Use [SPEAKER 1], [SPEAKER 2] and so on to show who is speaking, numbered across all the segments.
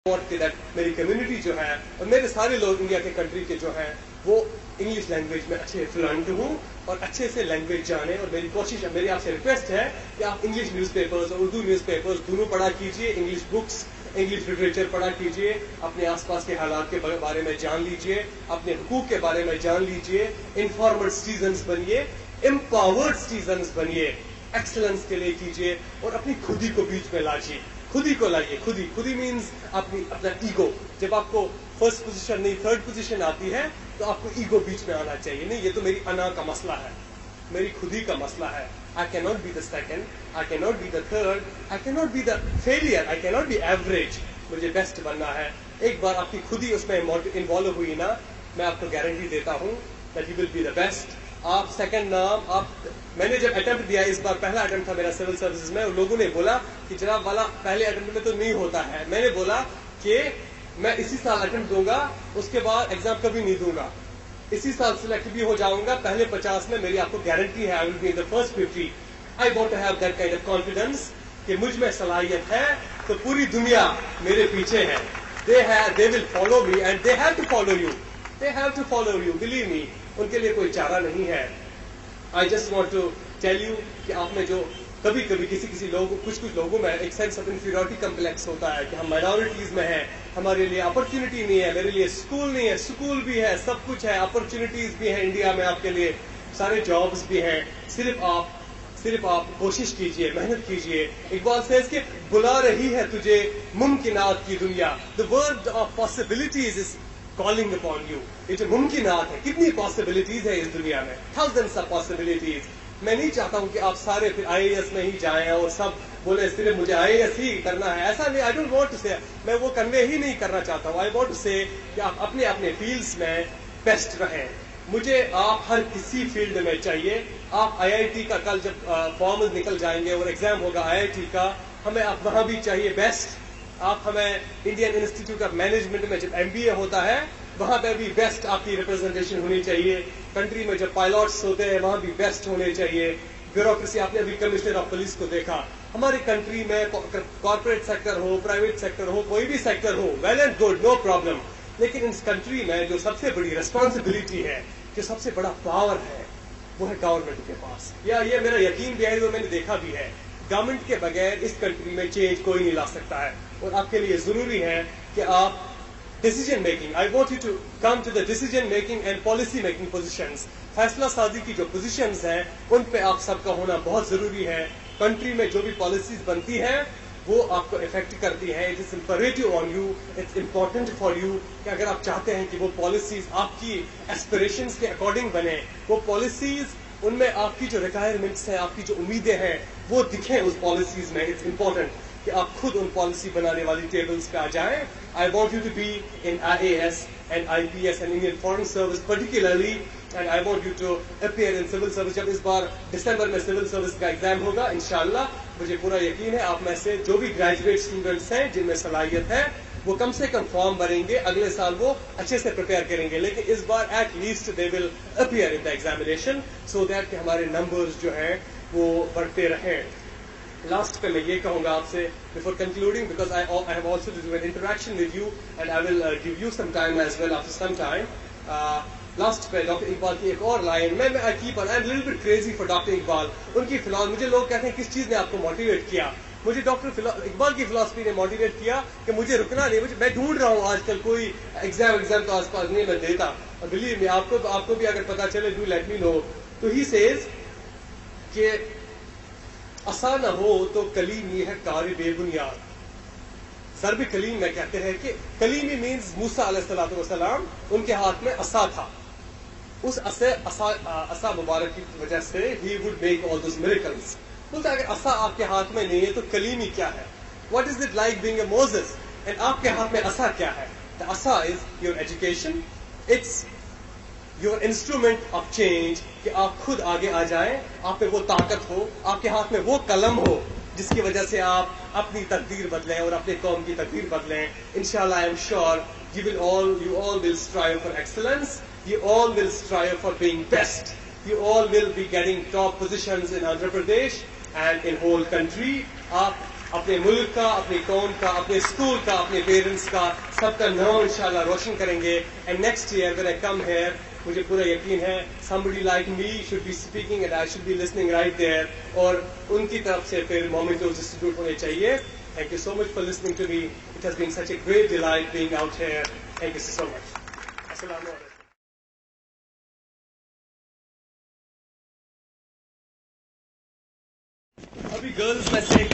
[SPEAKER 1] میری کمیونٹی جو ہے اور میرے سارے لوگ انڈیا کے کنٹری کے جو ہیں وہ انگلش لینگویج میں اچھے فلوئنٹ ہوں اور اچھے سے لینگویج جانیں. اور میری کوشش میری آپ سے ریکویسٹ ہے کہ آپ انگلش نیوز پیپرز اور اردو نیوز پیپرز دونوں پڑھا کیجیے, انگلش بکس انگلش لٹریچر پڑھا کیجیے, اپنے آس پاس کے حالات کے بارے میں جان لیجیے, اپنے حقوق کے بارے میں جان لیجیے, انفارمڈ سٹیزنز بنیے, امپاورڈ سٹیزنز بنیے, ایکسلنس کے لیے کیجیے اور اپنی خودی کو بیچ میں لاجیے, خودی کو لائیے. خودی مینز اپنا ایگو. جب آپ کو فرسٹ پوزیشن نہیں تھرڈ پوزیشن آتی ہے تو آپ کو ایگو بیچ میں آنا چاہیے. نہیں, یہ تو میری انا کا مسئلہ ہے, میری خودی کا مسئلہ ہے. I cannot be the second, I cannot be the third, I cannot be the failure, I cannot be average. مجھے بیسٹ بننا ہے. ایک بار آپ کی خودی اس میں انوالو ہوئی نا, میں آپ کو گارنٹی دیتا ہوں that you will be the best. آپ سیکنڈ نام میں نے جب اٹمپٹ دیا, اس بار پہلا اٹمپٹ تھا میرا سول سروسز میں, اور لوگوں نے بولا کہ جناب والا پہلے اٹمپٹ میں تو نہیں ہوتا ہے. میں نے بولا کہ میں اسی سال اٹمپٹ دوں گا, اس کے بعد ایگزام کبھی نہیں دوں گا, اسی سال سلیکٹ بھی ہو جاؤں گا پہلے 50 میں. میری آپ کو گارنٹی ہے, I will be in the first 50. I want to have that kind of confidence کہ مجھ میں صلاحیت ہے تو پوری دنیا میرے پیچھے ہے. They will follow me and they have to follow you. They have to follow you, believe me. ان کے لیے کوئی چارہ نہیں ہے. I just want to tell you کہ آپ میں جو کبھی کسی لوگوں کچھ لوگوں میں ایک سینس آف انفیریورٹی کمپلیکس ہوتا ہے کہ ہم مائنورٹیز میں ہیں, ہمارے لیے اپرچونٹی نہیں ہے, میرے لیے اسکول نہیں ہے, اسکول بھی ہے, سب کچھ ہے, اپرچونٹیز بھی ہیں انڈیا میں آپ کے لیے, سارے جابس بھی ہیں. صرف آپ کوشش کیجئے, محنت کیجئے. اقبال سیز کہ بلا رہی ہے تجھے ممکنات کی دنیا. The world of possibilities is calling upon you. یہ جو ممکنات ہے, کتنی پاسبلٹیز ہے اس دنیا میں, thousands of possibilities. میں نہیں چاہتا ہوں کہ آپ سارے پھر IAS میں ہی جائیں اور سب بولے صرف مجھے IAS ہی کرنا ہے. ایسا نہیں, I don't want to say, میں وہ کنوے ہی نہیں کرنا چاہتا ہوں. I want to say کہ آپ اپنے فیلڈس میں بیسٹ رہیں. مجھے آپ ہر کسی فیلڈ میں چاہیے. آپ IIT کا کل جب فارمز نکل جائیں گے اور ایگزام ہوگا IIT کا, ہمیں آپ وہاں بھی چاہیے بیسٹ. آپ ہمیں انڈین انسٹیٹیوٹ آف مینجمنٹ میں جب MBA ہوتا ہے وہاں پہ بھی بیسٹ آپ کی ریپرزنٹیشن ہونی چاہیے. کنٹری میں جب پائلوٹس ہوتے ہیں وہاں بھی بیسٹ ہونے چاہیے. بیوروکریسی, آپ نے ابھی کمشنر آف پولیس کو دیکھا. ہماری کنٹری میں کارپوریٹ سیکٹر ہو, پرائیویٹ سیکٹر ہو, کوئی بھی سیکٹر ہو, well and good, no problem. لیکن اس کنٹری میں جو سب سے بڑی ریسپانسبلٹی ہے, جو سب سے بڑا پاور ہے, وہ ہے گورنمنٹ کے پاس. یہ میرا یقین بھی ہے, وہ میں نے دیکھا بھی ہے. گورنمنٹ کے بغیر اس کنٹری میں چینج کوئی نہیں لا سکتا ہے. اور آپ کے لیے ضروری ہے کہ آپ decision making, I want you to come to the decision making and policy making positions. فیصلہ سازی کی جو پوزیشنز ہیں ان پہ آپ سب کا ہونا بہت ضروری ہے. کنٹری میں جو بھی پالیسیز بنتی ہیں وہ آپ کو افیکٹ کرتی ہیں. It is imperative on you, it's important for you کہ اگر آپ چاہتے ہیں کہ وہ پالیسیز آپ کی ایسپریشنز کے اکارڈنگ بنے, وہ پالیسیز ان میں آپ کی جو ریکوائرمنٹس ہیں, آپ کی جو امیدیں ہیں وہ دکھیں اس پالیسیز میں. اٹس امپورٹنٹ کہ آپ خود ان پالیسی بنانے والی ٹیبلز پہ آ جائیں. I want you to be in IAS and IPS and Indian Foreign Service particularly, and I want you to appear in civil service. جب اس بار دسمبر میں سول سروس کا ایگزام ہوگا انشاءاللہ, مجھے پورا یقین ہے آپ میں سے جو بھی گریجویٹ اسٹوڈنٹس ہیں جن میں صلاحیت ہے وہ کم سے کم فارم بھریں گے, اگلے سال وہ اچھے سے پریپیئر کریں گے. لیکن اس بار at least they will appear in the examination so that کہ ہمارے نمبرز جو ہیں وہ بڑھتے رہیں. لاسٹ پہ میں یہ کہوں گا آپ سے before concluding, because I have also to do an interaction with you and I will give you some time as well after some time. Last پہ ڈاکٹر اقبال کی ایک اور لائن, میں I'm a little bit crazy for doctor Iqbal. ان کی مجھے لوگ کہتے ہیں کس چیز نے آپ کو موٹیویٹ کیا. مجھے ڈاکٹر اقبال کی فلاسفی نے موٹیویٹ کیا کہ مجھے رکنا نہیں. میں ڈھونڈ رہا ہوں آج کل کوئی ایگزام تو آس پاس نہیں میں دیتا. بلیو می, آپ کو بھی اگر پتا چلے ڈو لیٹ می نو. تو ہی سیز کہ عصا نہ ہو تو کلیمی ہے کار بے بنیاد. ضرب کلیم میں کہتے ہیں کہ کلیمی مینز موسیٰ علیہ الصلوۃ والسلام, ان کے ہاتھ میں عصا تھا. اس عصا مبارک کی وجہ سے he would make all those miracles. بولتے اگر عصا آپ کے ہاتھ میں نہیں ہے تو کلیمی کیا ہے. What is it like being a Moses? And آپ کے ہاتھ میں عصا کیا ہے. The عصا is your education. It's your instrument of change, کہ آپ خود آگے آ جائیں, آپ پہ وہ طاقت ہو, آپ کے ہاتھ میں وہ قلم ہو جس کی وجہ سے آپ اپنی تقدیر بدلیں اور اپنے قوم کی تقدیر بدلیں. انشاءاللہ I am sure you all will strive for excellence, you all will strive for being best, you all will be getting top positions in Andhra Pradesh and in whole country. آپ اپنے ملک کا, اپنی قوم کا, اپنے اسکول کا, اپنے parents کا, سب کا نام انشاءاللہ روشن کریں گے. And next year when I come here, مجھے پورا یقین ہے somebody like me should be speaking and I should be listening right there. اور ان کی طرف سے پھر مومنٹوز ڈسٹریبیوٹ ہونے چاہیے. Thank you so much for listening to me. It has been such a great delight being out here. Thank you so much. Assalamu alaikum. ابھی girls میں سے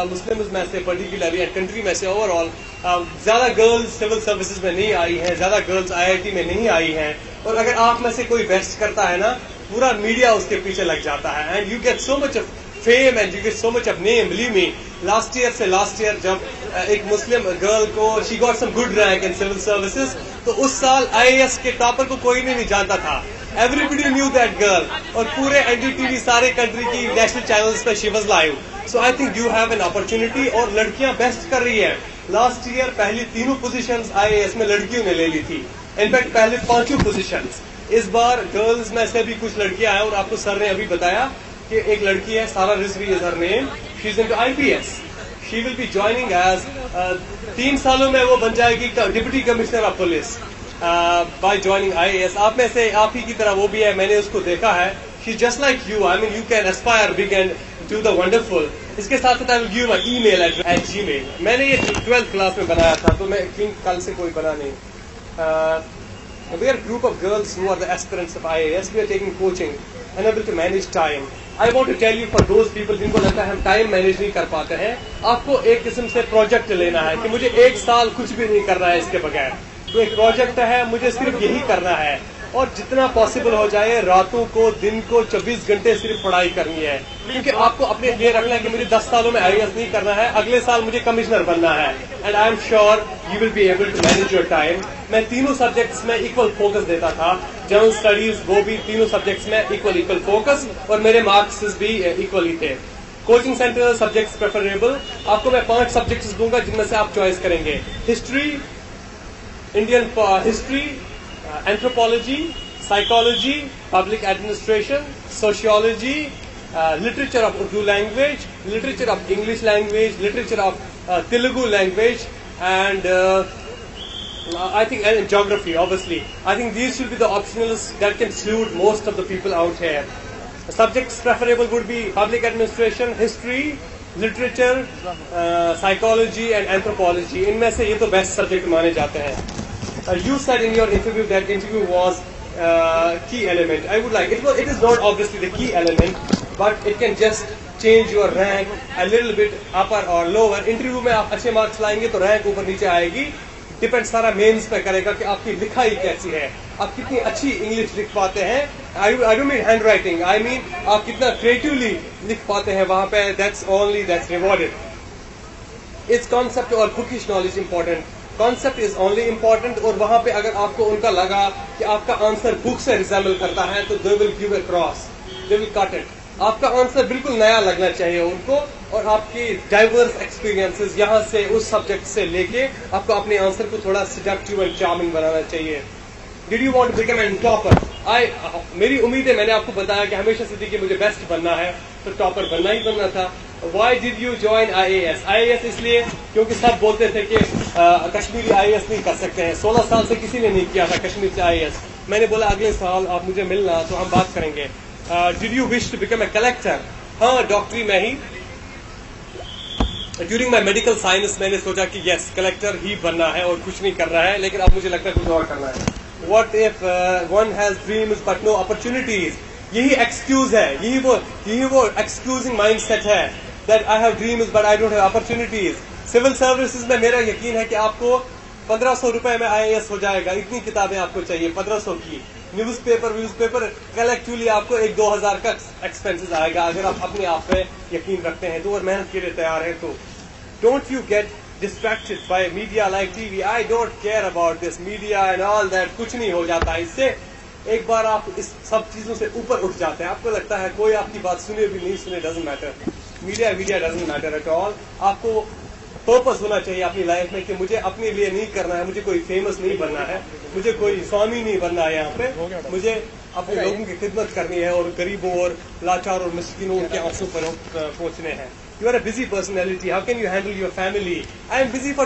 [SPEAKER 1] مسلمز میں سے پرٹیکولرلی کنٹری میں سے اوور آل زیادہ گرلز سول سروسز میں نہیں آئی ہیں, زیادہ گرلز IIT میں نہیں آئی ہیں. اور اگر آپ میں سے کوئی بیسٹ کرتا ہے نا, پورا میڈیا اس کے پیچھے لگ جاتا ہے. And you get so much of fame and you get so much of name. Believe me, last year جب ایک مسلم گرل کو she got some good rank in civil services, تو اس سال IAS کے ٹاپر کو کوئی نہیں جانتا تھا. Everybody knew that girl. اور پورے NDTV سارے کنٹری کی نیشنل چینلز پہ she was live. So I think you have an opportunity. اور لڑکیاں بیسٹ کر رہی ہیں. لاسٹ ایئر پہلی تینوں پوزیشنز IAS میں لڑکیوں نے لے لی تھی. انفیکٹ پہلے 5 پوزیشنز. اس بار گرلز میں سے بھی کچھ لڑکیاں ہیں, اور آپ کو سر نے ابھی بتایا کہ ایک لڑکی ہے سارا رضوی از her name. She is into IPS. She will be joining as 3 سالوں میں وہ بن جائے گی deputy commissioner of police. By joining IAS. آپ میں سے آپ ہی کی طرح وہ بھی ہے, میں نے اس کو دیکھا ہے. She just like you. I mean you can aspire big and do the wonderful. اس کے ساتھ ساتھ I will give my email at Gmail. میں نے یہ 12th کلاس میں بنایا تھا, تو میں تھنک کل سے کوئی بنا نہیں. We are a group of girls who are the aspirants of IAS. We are taking coaching and able to manage time. I want to tell you for those people جن کو لگتا ہے ہم ٹائم مینیج نہیں کر پاتے ہیں, آپ کو ایک قسم سے پروجیکٹ لینا ہے کہ مجھے 1 سال کچھ بھی نہیں کرنا ہے اس کے بغیر. تو ایک پروجیکٹ ہے, مجھے صرف یہی کرنا ہے, اور جتنا پاسبل ہو جائے راتوں کو دن کو 24 گھنٹے صرف پڑھائی کرنی ہے. کیونکہ آپ کو اپنے لیے رکھنا ہے کہ مجھے 10 سالوں میں IAS نہیں کرنا ہے, اگلے سال مجھے کمشنر بننا ہے. And I am sure you will be able to manage your time. میں تینوں سبجیکٹس میں ایکول فوکس دیتا تھا. جنرل اسٹڈیز وہ بھی تینوں سبجیکٹس میں ایکول فوکس, اور میرے مارکس بھی ایکولی تھے. Coaching centre subjects preferable. آپ کو میں 5 سبجیکٹس دوں گا جن میں سے آپ چوائس کریں گے. History, Indian history, anthropology, psychology, public administration, sociology, literature of Urdu language, literature of English language, literature of Telugu language, and I think and geography, obviously. I think these should be the optionals that can suit most of the people out here. The subjects preferable would be public administration, history, literature, psychology and anthropology. ان میں سے یہ تو best subject مانے جاتے ہیں. You said in your interview that interview was key element. I would like it is not obviously the key element, but it can just change your rank a little bit upper or lower. Interview میں آپ اچھے marks لائیں گے تو rank اوپر نیچے آئے گی. ڈپینڈ سارا مینس پہ کرے گا کہ آپ کی لکھائی کیسی ہے, آپ کتنی اچھی انگلش لکھ پاتے ہیں. I don't mean hand writing, I mean آپ کتنا کریٹیولی لکھ پاتے ہیں وہاں پہ. that's rewarded. It's concept اور bookish knowledge important. Concept is only important, اور وہاں پہ اگر آپ کو ان کا لگا کہ آپ کا آنسر بک سے ریزیمبل کرتا ہے تو they will give a cross, they will cut it. آپ کا آنسر بالکل نیا لگنا چاہیے ان کو, اور آپ کی ڈائیورس ایکسپیرینسز یہاں سے اس سبجیکٹ سے لے کے آپ کو اپنے آنسر کو تھوڑا سیڈکٹیو اینڈ چارمنگ بنانا چاہیے. Did you want to become an topper? میری امید ہے, میں نے آپ کو بتایا کہ ہمیشہ سے تھی کہ مجھے بیسٹ بننا ہے, تو ٹاپر بننا ہی بننا تھا. Why did you join IAS؟ IAS اس لیے کیونکہ سب بولتے تھے کہ کشمیری IAS نہیں کر سکتے ہیں. 16 سال سے کسی نے نہیں کیا تھا کشمیر سے IAS. میں نے بولا اگلے سال آپ مجھے ملنا تو ہم بات کریں گے. Did you wish to become a collector? ہاں, ڈاکٹری میں ہی. ڈیورنگ مائی میڈیکل سائنس میں نے سوچا کہ یس کلیکٹر ہی بننا ہے اور کچھ نہیں کرنا ہے, لیکن اب مجھے لگتا ہے کچھ اور کرنا ہے. What if one has dreams but no opportunities? یہی ایکسکیوز ہے, یہی وہ ایکسکیوزنگ مائنڈ سیٹ ہے that I have dreams but I don't have opportunities. Civil services میں میرا یقین ہے کہ آپ کو 1500 روپے میں IAS ہو جائے گا. اتنی کتابیں آپ کو چاہیے 1500 کی. نیوز پیپر کلیکٹیولی آپ کو 1-2 ہزار کا ایکسپینسز آئے گا اگر آپ اپنے آپ پہ یقین رکھتے ہیں تو, اور محنت کے لیے تیار ہیں تو. Don't you get distracted by media like TV. I don't care about this media and all that. کچھ نہیں ہو جاتا اس سے. ایک بار آپ اس سب چیزوں سے اوپر اٹھ جاتے ہیں, آپ کو لگتا ہے کوئی آپ کی بات سنے بھی نہیں سنے, doesn't matter. Media doesn't matter at all. آپ کو پرپز ہونا چاہیے اپنی لائف میں کہ مجھے اپنے لیے نہیں کرنا ہے, مجھے کوئی فیمس نہیں بننا ہے, مجھے کوئی سوامی نہیں بننا ہے یہاں پہ, مجھے اپنے لوگوں کی خدمت کرنی ہے اور غریبوں اور لاچار اور مسکینوں کے آنسوں پر پہنچنے ہیں. You are a busy personality. How can you handle your family? I am busy for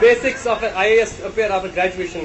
[SPEAKER 1] Basics of an IAS affair after graduation.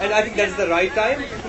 [SPEAKER 1] and I think that's the right time.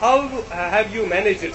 [SPEAKER 1] How have you managed it?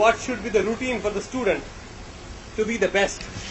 [SPEAKER 1] What should be the routine for the student to be the best?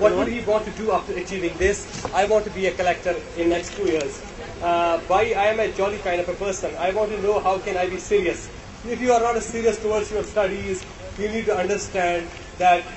[SPEAKER 1] What would he want to do after achieving this? I want to be a collector in next 2 years. Why I am a jolly kind of a person. I want to know how can I be serious. If you are not serious towards your studies, you need to understand that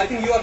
[SPEAKER 1] I think you are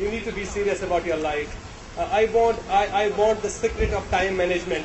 [SPEAKER 1] You need to be serious about your life. I want the secret of time management.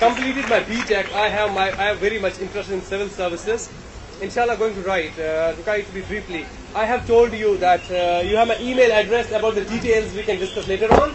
[SPEAKER 1] Completed my BTech. I have very much interest in civil services. Inshallah, going to write to be briefly. I have told you that you have my email address. About the details we can discuss later on.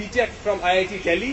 [SPEAKER 1] BTech from IIT Delhi.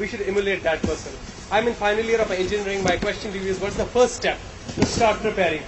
[SPEAKER 1] We should emulate that person. I'm in final year of my engineering. My question to you is, what's the first step to start preparing?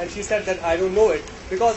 [SPEAKER 1] and she said that I don't know it because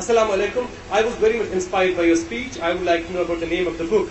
[SPEAKER 1] Assalamu alaikum. I was very much inspired by your speech. I would like to know about the name of the book.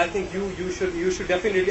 [SPEAKER 1] I think you should definitely.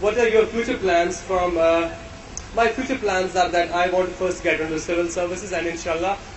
[SPEAKER 1] What are your future plans from? My future plans are that I want to first get into civil services and inshallah